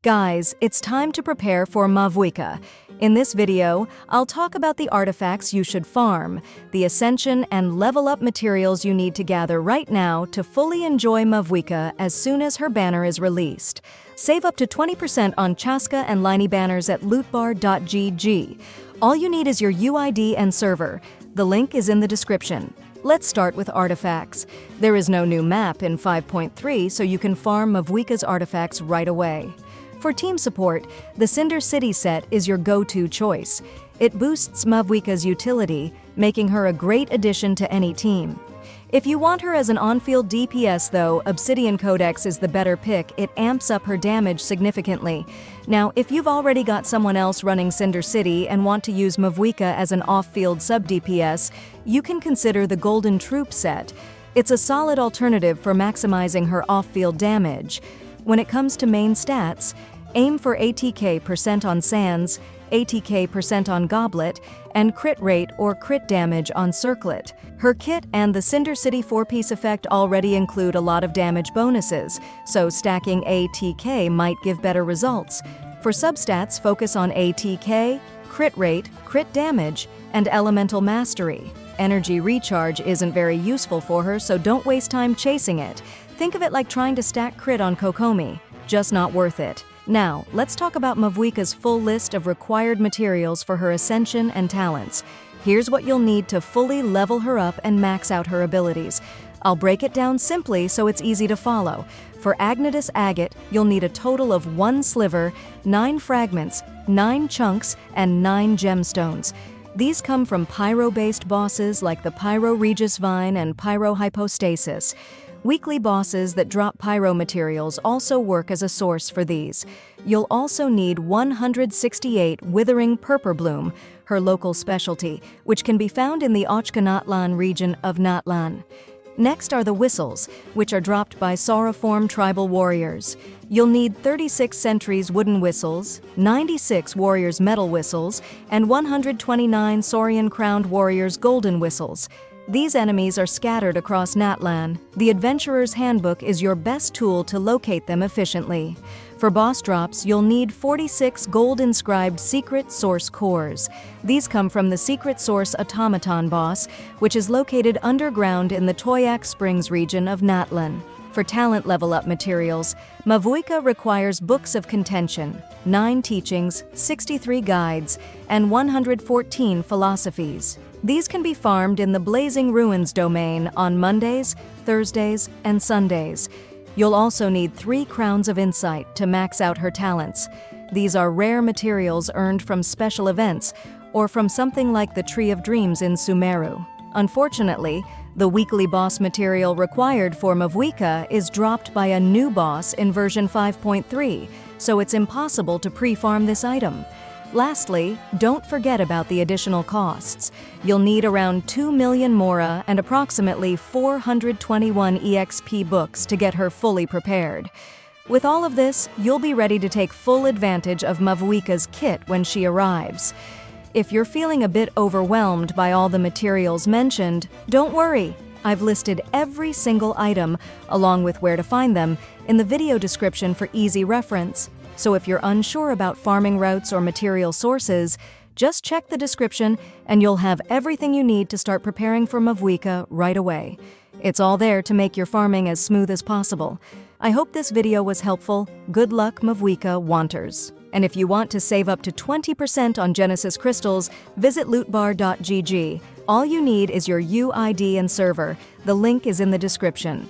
Guys, it's time to prepare for Mavuika. In this video, I'll talk about the artifacts you should farm, the Ascension and level up materials you need to gather right now to fully enjoy Mavuika as soon as her banner is released. Save up to 20% on Chaska and Liney banners at lootbar.gg. All you need is your UID and server. The link is in the description. Let's start with artifacts. There is no new map in 5.3, so you can farm Mavuika's artifacts right away. For team support, the Cinder City set is your go-to choice. It boosts Mavuika's utility, making her a great addition to any team. If you want her as an on-field DPS though, Obsidian Codex is the better pick. It amps up her damage significantly. Now, if you've already got someone else running Cinder City and want to use Mavuika as an off-field sub-DPS, you can consider the Golden Troop set. It's a solid alternative for maximizing her off-field damage. When it comes to main stats, aim for ATK % on Sands, ATK % on Goblet, and crit rate or crit damage on Circlet. Her kit and the Cinder City 4-piece effect already include a lot of damage bonuses, so stacking ATK might give better results. For substats, focus on ATK, crit rate, crit damage, and elemental mastery. Energy recharge isn't very useful for her, so don't waste time chasing it. Think of it like trying to stack crit on Kokomi, just not worth it. Now, let's talk about Mavuika's full list of required materials for her Ascension and talents. Here's what you'll need to fully level her up and max out her abilities. I'll break it down simply so it's easy to follow. For Agnidus Agate, you'll need a total of 1 Sliver, 9 Fragments, 9 Chunks, and 9 Gemstones. These come from Pyro-based bosses like the Pyro Regisvine and Pyro Hypostasis. Weekly bosses that drop Pyro materials also work as a source for these. You'll also need 168 Withering Purpurbloom, her local specialty, which can be found in the Ochkanatlan region of Natlan. Next are the whistles, which are dropped by Sauroform tribal warriors. You'll need 36 Sentry's wooden whistles, 96 warriors' metal whistles, and 129 Saurian-Crowned warriors' golden whistles. These enemies are scattered across Natlan. The Adventurer's Handbook is your best tool to locate them efficiently. For boss drops, you'll need 46 Gold-Inscribed Secret Source cores. These come from the Secret Source Automaton boss, which is located underground in the Toyak Springs region of Natlan. For talent level-up materials, Mavuika requires Books of Contention, 9 teachings, 63 guides, and 114 philosophies. These can be farmed in the Blazing Ruins domain on Mondays, Thursdays, and Sundays. You'll also need 3 Crowns of Insight to max out her talents. These are rare materials earned from special events or from something like the Tree of Dreams in Sumeru. Unfortunately, the weekly boss material required for Mavuika is dropped by a new boss in version 5.3, so it's impossible to pre-farm this item. Lastly, don't forget about the additional costs. You'll need around 2 million Mora and approximately 421 EXP books to get her fully prepared. With all of this, you'll be ready to take full advantage of Mavuika's kit when she arrives. If you're feeling a bit overwhelmed by all the materials mentioned, don't worry. I've listed every single item, along with where to find them, in the video description for easy reference. So if you're unsure about farming routes or material sources, just check the description and you'll have everything you need to start preparing for Mavuika right away. It's all there to make your farming as smooth as possible. I hope this video was helpful. Good luck, Mavuika wanters. And if you want to save up to 20% on Genesis crystals, visit lootbar.gg. All you need is your UID and server. The link is in the description.